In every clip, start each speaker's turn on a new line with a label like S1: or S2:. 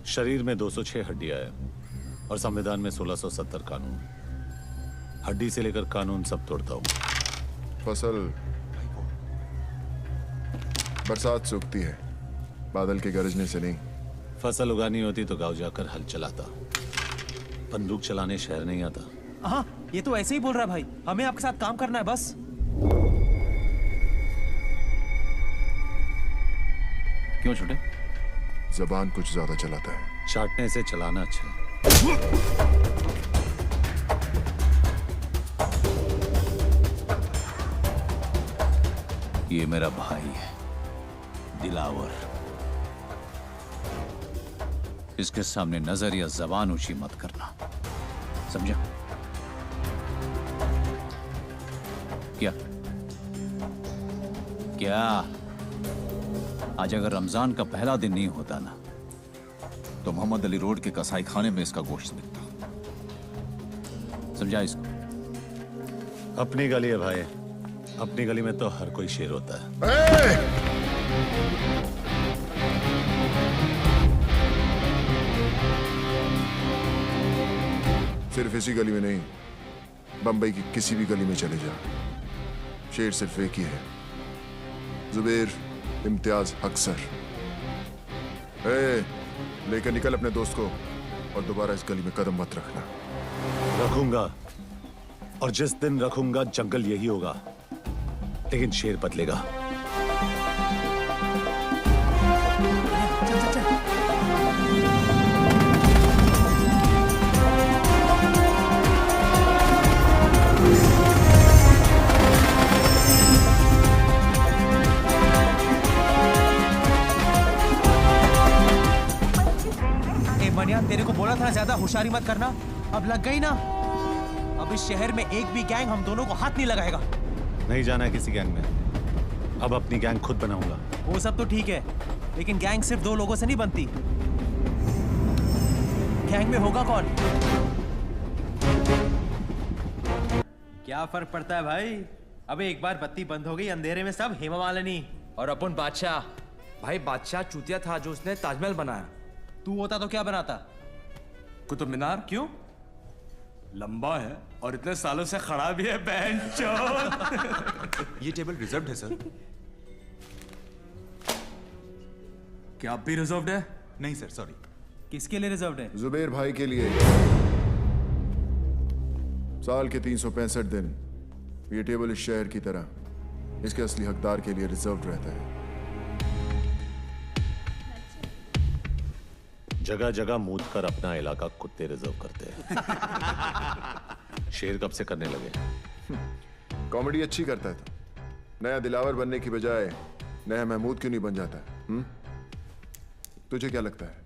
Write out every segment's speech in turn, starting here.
S1: शरीर में 206 हड्डियां हैं और संविधान में 1670 कानून। हड्डी से लेकर कानून सब तोड़ता हूं।
S2: फसल बरसात से उगती है, बादल के गरजने से नहीं।
S1: फसल उगानी होती तो गांव जाकर हल चलाता, बंदूक चलाने शहर नहीं आता।
S3: हाँ, ये तो ऐसे ही बोल रहा है भाई। हमें आपके साथ काम करना है बस।
S4: क्यों छोटे?
S2: जबान कुछ ज्यादा चलाता है।
S1: चाटने से चलाना अच्छा है।
S4: ये मेरा भाई है दिलावर। इसके सामने नजर या जबान ऊंची मत करना, समझा? क्या क्या आज अगर रमजान का पहला दिन नहीं होता ना तो मोहम्मद अली रोड के कसाई खाने में इसका गोश्त बिकता। समझा इसको?
S1: अपनी गली है भाई, अपनी गली में तो हर कोई शेर होता है।
S2: सिर्फ इसी गली में नहीं, बंबई की किसी भी गली में चले जा, शेर सिर्फ एक ही है, जुबैर इम्तियाज अक्सर। लेकर निकल अपने दोस्त को और दोबारा इस गली में कदम मत रखना।
S1: रखूंगा, और जिस दिन रखूंगा जंगल यही होगा, लेकिन शेर बदलेगा।
S3: तेरे को बोला था ज्यादा होशियारी मत करना, अब लग गई ना। अब इस शहर में एक भी गैंग हम दोनों को हाथ नहीं लगाएगा।
S1: नहीं जाना है किसी गैंग में, अब अपनी गैंग खुद बनाऊंगा।
S3: वो सब तो ठीक है, लेकिन गैंग सिर्फ 2 लोगों से नहीं बनती। गैंग में होगा कौन?
S5: क्या फर्क पड़ता है भाई? अबे एक बार बत्ती बंद हो गई, अंधेरे में सब हेमा मालिनी और अपन बादशाह।
S6: भाई बादशाह चूतिया था जो उसने ताजमहल बनाया।
S3: तू होता तो क्या बनाता?
S6: कुतुब मीनार।
S3: क्यों?
S6: लंबा है और इतने सालों से खड़ा भी है ये टेबल रिजर्व्ड है सर। क्या आप भी रिजर्व्ड है?
S4: नहीं सर, सॉरी।
S3: किसके लिए रिजर्व्ड है?
S2: जुबैर भाई के लिए। साल के 365 दिन ये टेबल इस शहर की तरह इसके असली हकदार के लिए रिजर्व्ड रहता है।
S1: जगह जगह मूत कर अपना इलाका कुत्ते रिजर्व करते हैं। शेर कब से करने लगे?
S2: कॉमेडी अच्छी करता है तो नया दिलावर बनने की बजाय नया महमूद क्यों नहीं बन जाता? तुझे क्या लगता है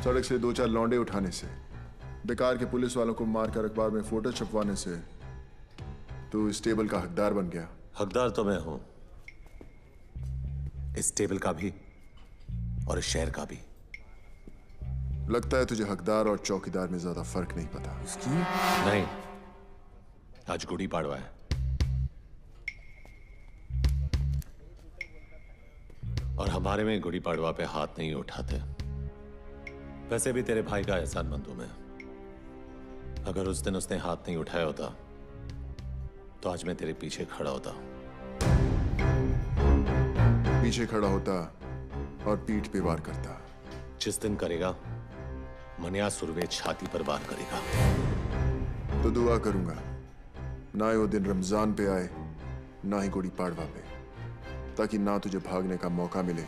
S2: सड़क से 2-4 लौंडे उठाने से, बेकार के पुलिस वालों को मारकर अखबार में फोटो छपवाने से तू इस टेबल का हकदार बन गया?
S1: हकदार तो मैं हूं, इस टेबल का भी और इस शहर का भी।
S2: लगता है तुझे हकदार और चौकीदार में ज्यादा फर्क नहीं पता।
S1: नहीं, आज गुड़ी पाड़वा है और हमारे में गुड़ी पाड़वा पे हाथ नहीं उठाते। वैसे भी तेरे भाई का एहसानमंद हूं मैं। अगर उस दिन उसने हाथ नहीं उठाया होता तो आज मैं तेरे पीछे खड़ा होता।
S2: पीछे खड़ा होता और पीठ पे वार करता।
S1: जिस दिन करेगा मनिया सुरवे छाती पर वार करेगा।
S2: तो दुआ करूंगा ना ही वो दिन रमजान पे आए ना ही गुड़ी पाड़वा पे, ताकि ना तुझे भागने का मौका मिले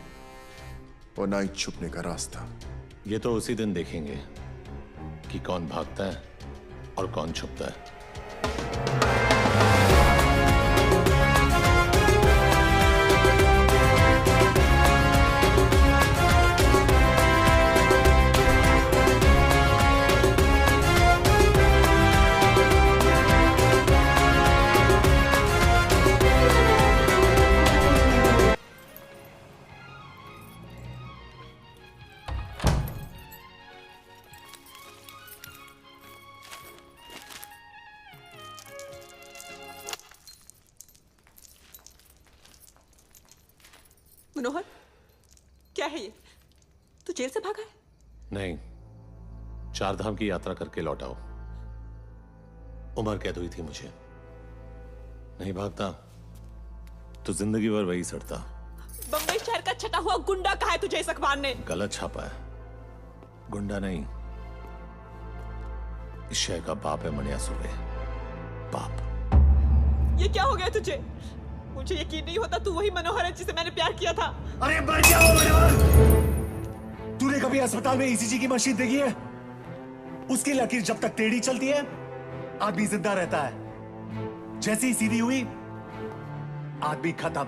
S2: और ना ही छुपने का रास्ता।
S1: ये तो उसी दिन देखेंगे कि कौन भागता है और कौन छुपता है।
S7: मनोहर, क्या है ये? तू जेल से भागा है?
S1: नहीं, 4 धाम की यात्रा करके लौटाओ। उम्र कैद हुई थी मुझे, नहीं भागता तो जिंदगी भर वही सड़ता।
S7: बम्बई शहर का छटा हुआ गुंडा कहा है तुझे इस अखबार ने?
S1: गलत छापा है, गुंडा नहीं, इस शहर का बाप है मनिया सुर्वे, बाप।
S7: ये क्या हो गया तुझे? मुझे यकीन नहीं होता तू वही मनोहर है जिसे मैंने प्यार किया था।
S8: अरे मर जाओ मनोहर! तूने कभी अस्पताल में ईसीजी की मशीन देखी है? उसकी लकीर जब तक टेढ़ी चलती है आदमी जिंदा रहता है, जैसे ही सीधी हुई आदमी खत्म।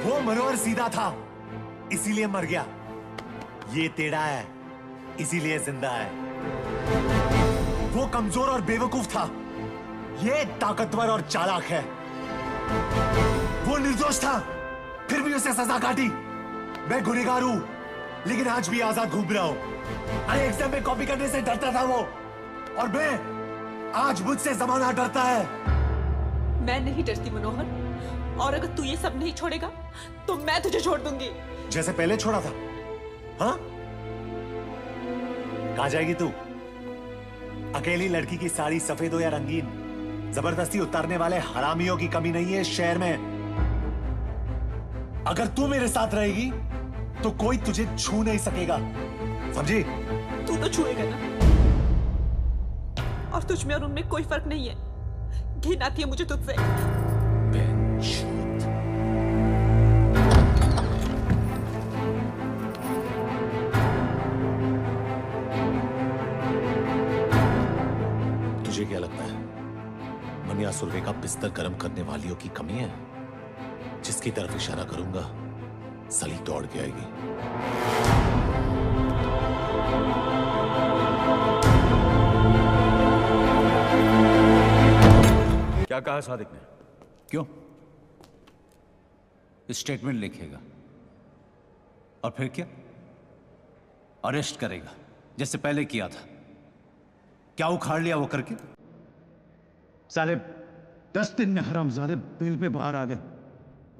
S8: वो मनोहर सीधा था इसीलिए मर गया, ये टेढ़ा है इसीलिए जिंदा है। वो कमजोर और बेवकूफ था, ये ताकतवर और चालाक है। वो निर्दोष था फिर भी उसे सजा काटी। मैं गुनहगार हूं लेकिन आज भी आजाद घूम रहा हूं। अरे एग्जाम में कॉपी करने से डरता था वो, और मैं आज मुझसे जमाना डरता है।
S7: मैं नहीं डरती मनोहर, और अगर तू ये सब नहीं छोड़ेगा तो मैं तुझे छोड़ दूंगी।
S8: जैसे पहले छोड़ा था। हाँ, कहां जाएगी तू? अकेली लड़की की साड़ी सफेद हो या रंगीन, जबरदस्ती उतारने वाले हरामियों की कमी नहीं है इस शहर में। अगर तू मेरे साथ रहेगी तो कोई तुझे छू नहीं सकेगा, समझी?
S7: तू तो छुएगा ना, और तुझ में और उनमें कोई फर्क नहीं है। घिन आती है मुझे तुझसे।
S1: तुझे क्या लगता है मनिया सुर्वे का बिस्तर गर्म करने वालियों की कमी है? जिसकी तरफ इशारा करूंगा सली दौड़ के आएगी।
S6: क्या कहा सादिक ने?
S4: क्यों? स्टेटमेंट लिखेगा और फिर क्या? अरेस्ट करेगा जैसे पहले किया था। क्या उखाड़ लिया वो करके?
S9: साले 10 दिन में हरामजादे बेल पे बाहर आ गए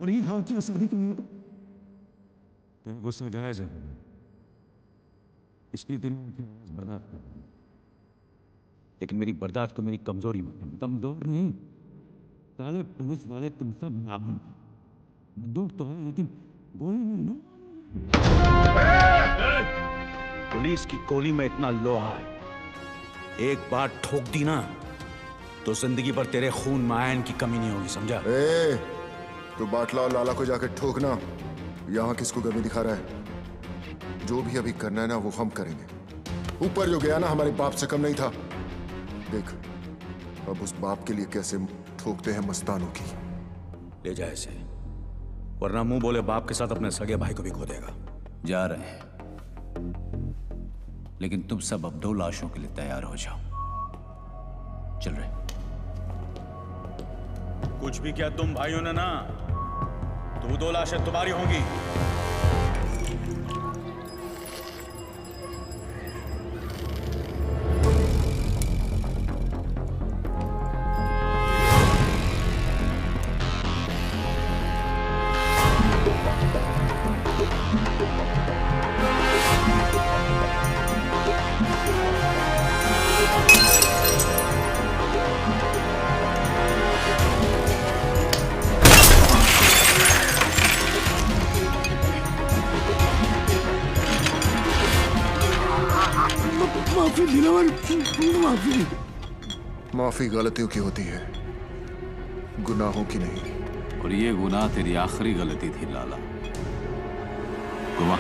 S9: और ये हाल की असली गुस्सा जायज है। इसकी दिल बर्दाश्त, लेकिन मेरी बर्दाश्त तो मेरी कमजोरी में। कमजोर नहीं, साले पुलिस वाले तुम सब बंदूक तो है लेकिन गोली नहीं। पुलिस की गोली में इतना लोहा है, एक बार ठोक दी ना तो जिंदगी भर तेरे खून में आयन की कमी नहीं होगी, समझा?
S2: ए, तो बाटला और लाला को जाकर ठोकना। यहाँ किसको कमी दिखा रहा है? जो भी अभी करना है ना वो हम करेंगे। ऊपर जो गया ना हमारे बाप से कम नहीं था। देख अब उस बाप के लिए कैसे ठोकते हैं मस्तानों की।
S6: ले जाए इसे, वरना मुंह बोले बाप के साथ अपने सगे भाई को भी खो देगा।
S4: जा रहे हैं, लेकिन तुम सब अब 2 लाशों के लिए तैयार हो जाओ। चल रहे।
S6: कुछ भी किया तुम भाइयों ने ना, तो 2 लाशें तुम्हारी होंगी।
S2: माफी गलतियों की होती है, गुनाहों की नहीं।
S4: और ये गुनाह तेरी आखिरी गलती थी लाला। गुमा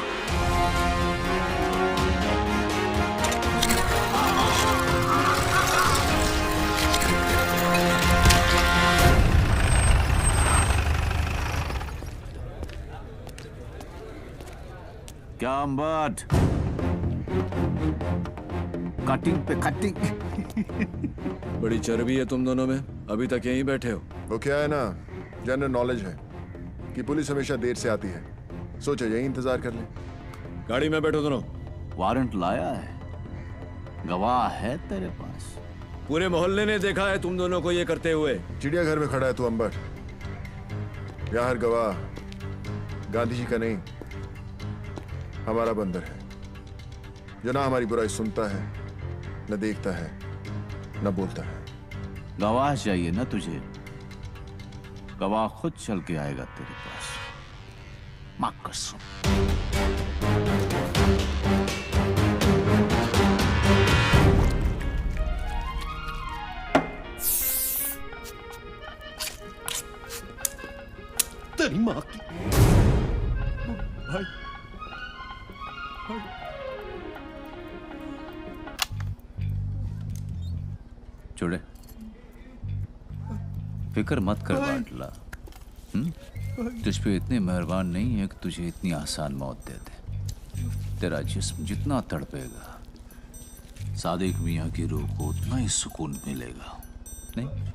S4: क्या अम्बट, कटिंग पे कटिंग।
S10: बड़ी चर्बी है तुम दोनों में, अभी तक यहीं बैठे हो।
S2: वो क्या है ना, जनरल नॉलेज है कि पुलिस हमेशा देर से आती है। सोचा यही इंतजार कर ले।
S10: गाड़ी में बैठो दोनों।
S4: वारंट लाया है, गवाह है तेरे पास?
S10: पूरे मोहल्ले ने देखा है तुम दोनों को ये करते हुए।
S2: चिड़ियाघर में खड़ा है तू अंबर। यहाँ हर गवाह गांधी जी का नहीं, हमारा बंदर है। जो ना हमारी बुराई सुनता है, न देखता है, न बोलता है।
S9: गवाह चाहिए ना तुझे? गवाह खुद चल के आएगा तेरे पास। माँ कसम।
S8: तेरी माँ की भाई,
S9: चुड़े, फिक्र मत कर बाटला। तुझ पे इतने मेहरबान नहीं है कि तुझे इतनी आसान मौत दे दे। तेरा जिस्म जितना तड़पेगा, सादिक मियाँ की रूह को उतना ही सुकून मिलेगा, नहीं?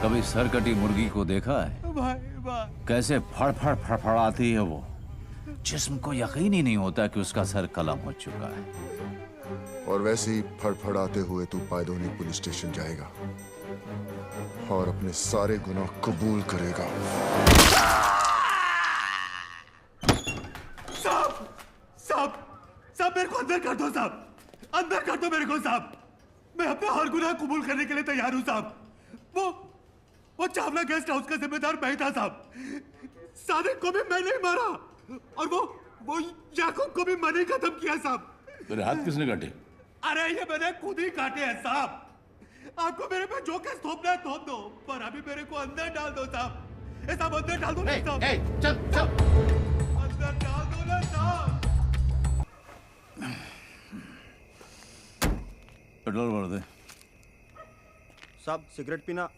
S9: कभी सरकटी मुर्गी को देखा है? कैसे फड़फड़ फड़फड़ाती है वो। जिस्म को यकीन ही नहीं होता कि उसका सर कलम हो चुका है।
S2: और वैसे ही फड़फड़ाते हुए तू पायदोनी पुलिस स्टेशन जाएगा और अपने सारे गुनाह कबूल करेगा।
S8: साहब साहब साहब, मेरे को अंदर कर दो साहब, अंदर कर दो मेरे को साहब। मैं अपना हर गुनाह कबूल करने के लिए तैयार हूं साहब। वो चावला गेस्ट हाउस का जिम्मेदार मैं था साहब। सादिक को भी मैं नहीं मारा और वो याकूब को भी मैंने खत्म किया साहब।
S6: तेरे हाथ किसने काटे?
S8: अरे ये मैंने खुद ही काटे हैं साहब। आपको मेरे पे जो केस थोपना है थोप दो, पर अभी मेरे को अंदर डाल दो साहब। ये साहब अंदर डाल दो ना साहब।
S6: चल
S8: अंदर डाल दो ना साहब।
S9: पेट्रोल भर दे
S11: साहब। सिगरेट पीना?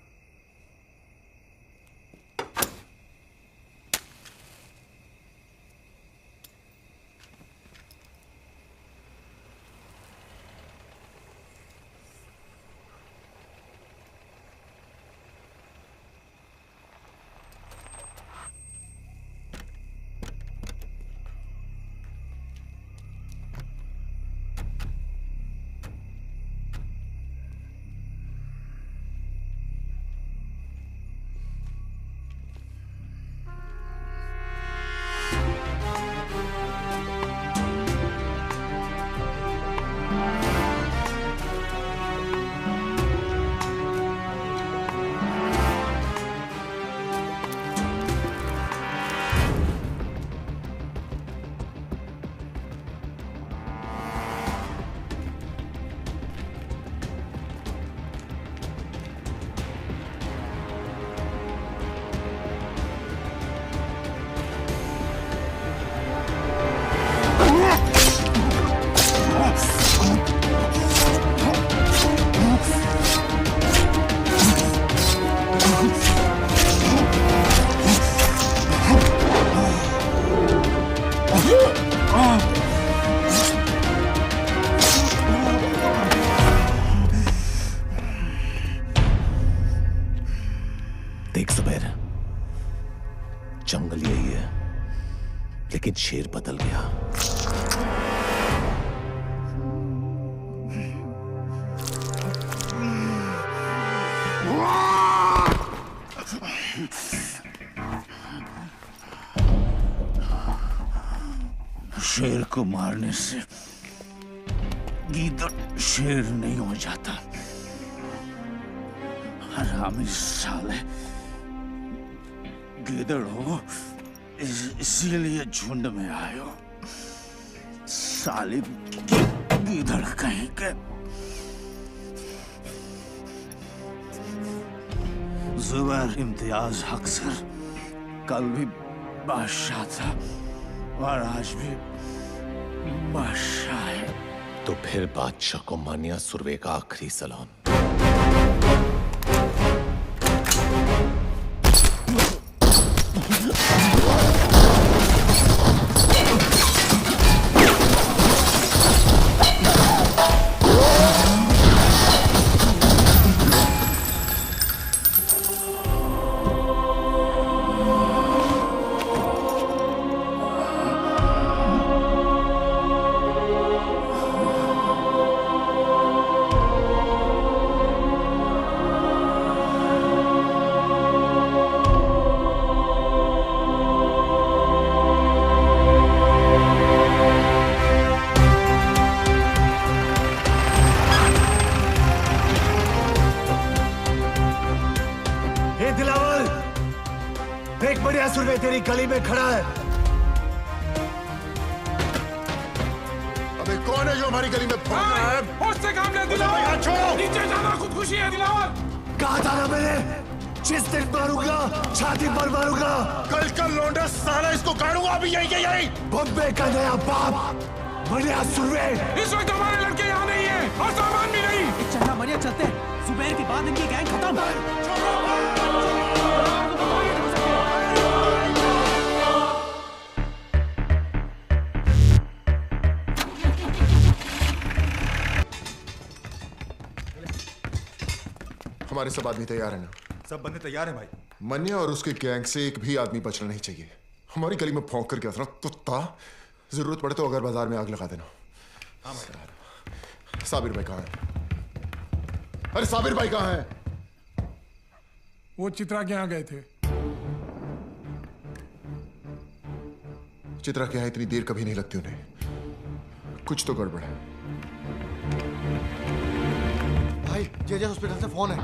S1: देख जुबैर, जंगल यही है, लेकिन शेर बदल गया।
S9: शेर को मारने से गीदड़ शेर नहीं हो जाता। हरामी साले, गीदड़ हो इसीलिए झुंड में आए हो। साले गीदड़ कहीं के। जुबैर इम्तियाज हक सर कल भी बादशाह था और आज भी बादशाह है।
S1: तो फिर बादशाह को मानिया सुरवे का आखिरी सलाम।
S8: तेरी गली में खड़ा है।
S2: अबे कौन है जो हमारी गली में भौंक रहा है?
S12: उससे काम ले दिलावर,
S2: छोड़ो।
S12: नीचे जाना खुदकुशी है दिलावर।
S8: कहा था ना मैंने, जिस दिन मारूंगा छाती पर मारूंगा।
S2: कल का लौंडा साला इसको गाड़ूंगा अभी यही के यही।
S8: बॉम्बे का नया बाप मनिया सुरवे।
S12: इस वक्त हमारे लड़के यहाँ नहीं है और सामान भी नहीं।
S3: चलना मनिया, चलते हैं। जुबैर के बाद इनकी गैंग खत्म।
S2: हमारे सब आदमी तैयार है ना?
S8: सब बंदे तैयार हैं भाई।
S2: मन्या और उसके गैंग से एक भी आदमी बचना नहीं चाहिए। हमारी गली में भौंक करके असरा कुत्ता, जरूरत पड़े तो अगर बाजार में आग लगा देना। हाँ भाई। साबिर भाई कहाँ है? अरे साबिर भाई कहाँ है?
S12: वो चित्रा के यहाँ गए थे।
S2: चित्रा के यहाँ इतनी देर कभी नहीं लगती उन्हें। कुछ तो गड़बड़ है।
S8: भाई जेजे हॉस्पिटल से फोन है।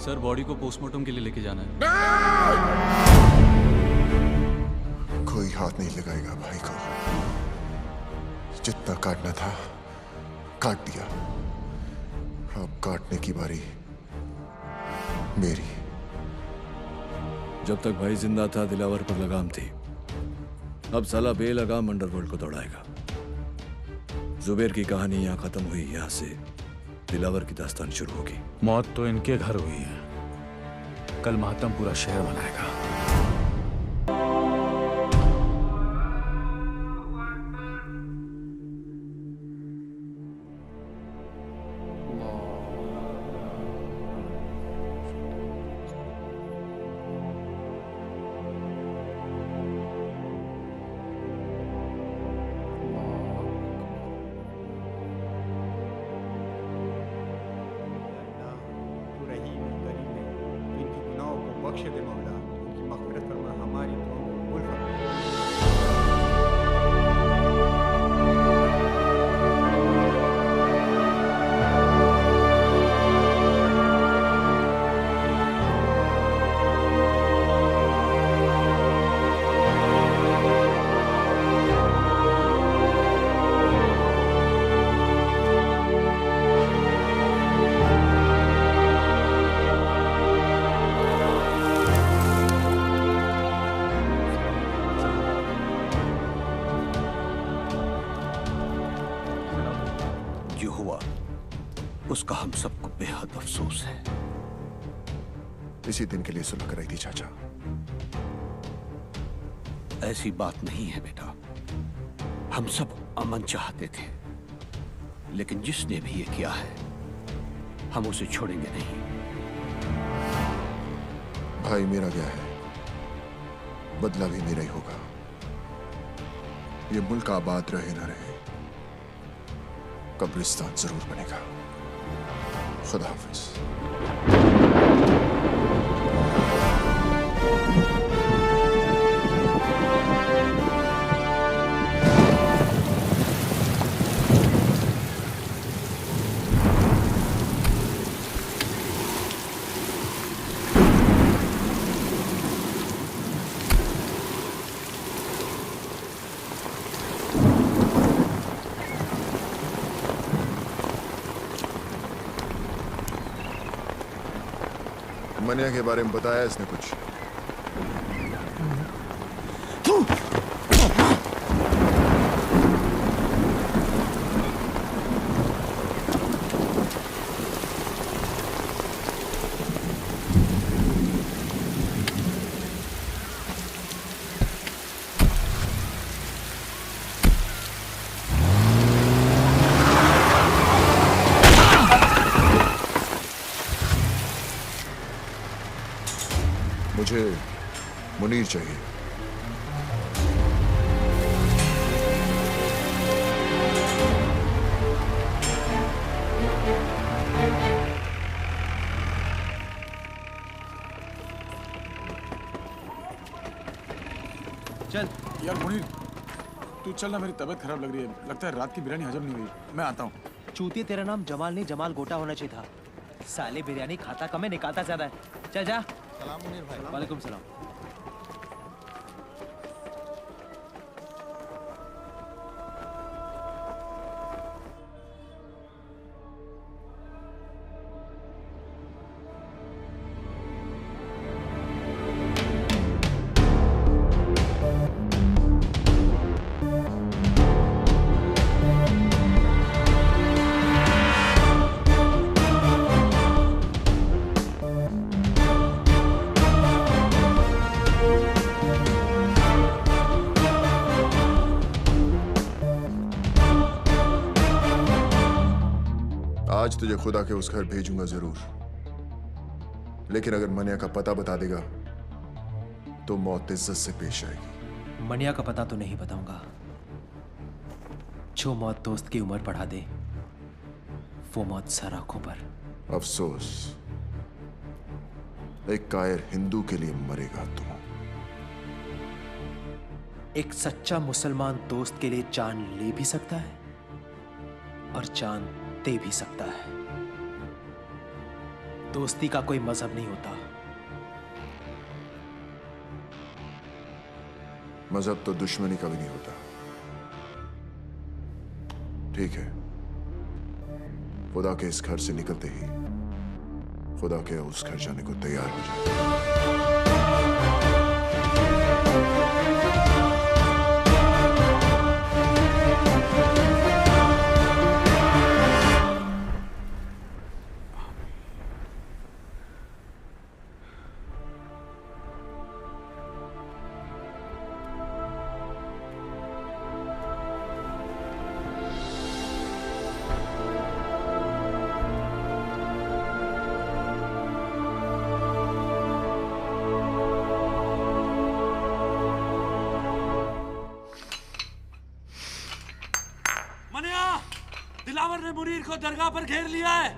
S10: सर बॉडी को पोस्टमार्टम के लिए लेके जाना है।
S2: कोई हाथ नहीं लगाएगा भाई को। जितना काटना था काट दिया। अब काटने की बारी मेरी।
S10: जब तक भाई जिंदा था दिलावर पर लगाम थी। अब साला बेलगाम अंडरवर्ल्ड को दौड़ाएगा। जुबैर की कहानी यहाँ खत्म हुई। यहाँ से दिलावर की दास्तान शुरू होगी।
S6: मौत तो इनके घर हुई है, कल मातम पूरा शहर मनाएगा।
S11: बख्श दे मौला, उनकी मग़फ़िरत फरमा, हमारी दुआ को कबूल फरमा।
S6: उसका हम सबको बेहद अफसोस है।
S2: इसी दिन के लिए सुलह कराई थी चाचा।
S6: ऐसी बात नहीं है बेटा, हम सब अमन चाहते थे, लेकिन जिसने भी ये किया है हम उसे छोड़ेंगे नहीं।
S2: भाई मेरा गया है, बदला भी मेरा ही होगा। ये मुल्क आबाद रहे ना रहे, कब्रिस्तान जरूर बनेगा। खुदा हाफिज। मनिया के बारे में बताया इसने कुछ? मुझे मुनीर चाहिए।
S3: चल
S12: यार मुनीर, तू चल ना, मेरी तबीयत खराब लग रही है। लगता है रात की बिरयानी हजम नहीं हुई। मैं आता हूँ।
S3: चूतिया, तेरा नाम जमाल नहीं जमाल गोटा होना चाहिए था। साले बिरयानी खाता कम है, निकालता ज्यादा है। चल जा।
S13: सलाम मुनीर भाई।
S3: वालेकुम सलाम।
S2: आज तुझे खुदा के उस घर भेजूंगा जरूर, लेकिन अगर मनिया का पता बता देगा तो मौत इज्जत से पेश आएगी।
S3: मनिया का पता तो नहीं बताऊंगा। जो मौत दोस्त की उम्र बढ़ा दे वो मौत सर आंखों पर।
S2: अफसोस, एक कायर हिंदू के लिए मरेगा तू।
S3: एक सच्चा मुसलमान दोस्त के लिए जान ले भी सकता है और जान दे भी सकता है। दोस्ती का कोई मजहब नहीं होता।
S2: मजहब तो दुश्मनी का भी नहीं होता। ठीक है, खुदा के इस घर से निकलते ही खुदा के उस घर जाने को तैयार हो जाए।
S14: दिलावर ने मुनीर को दरगाह पर घेर लिया है।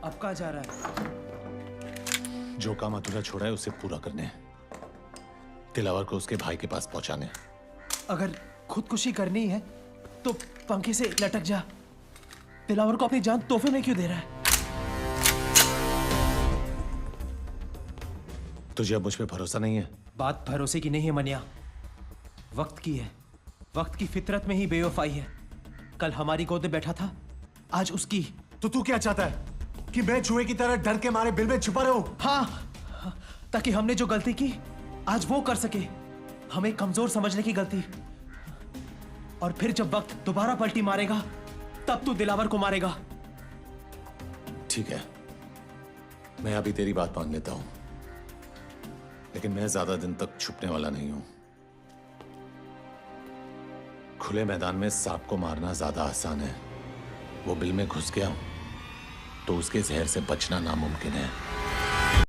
S3: अब कहाँ जा रहा है?
S1: जो काम अधूरा छोड़ा है उसे पूरा करने, दिलावर को उसके भाई के पास पहुंचाने।
S3: अगर खुदकुशी करनी है तो पंखे से लटक जा। दिलावर को अपनी जान तोहफे में क्यों दे रहा है?
S1: तुझे अब मुझ पे भरोसा नहीं है?
S3: बात भरोसे की नहीं है मनिया, वक्त की है। वक्त की फितरत में ही बेवफाई है। कल हमारी गोद में बैठा था, आज उसकी।
S8: तो तू क्या चाहता है कि मैं चूहे की तरह डर के मारे बिल में छुपा रहूं?
S3: हाँ, ताकि हमने जो गलती की आज वो कर सके। हमें कमजोर समझने की गलती। और फिर जब वक्त दोबारा पलटी मारेगा तब तू दिलावर को मारेगा।
S1: ठीक है, मैं अभी तेरी बात मान लेता हूं, लेकिन मैं ज्यादा दिन तक छुपने वाला नहीं हूं। खुले मैदान में सांप को मारना ज्यादा आसान है। वो बिल में घुस गया तो उसके जहर से बचना नामुमकिन है।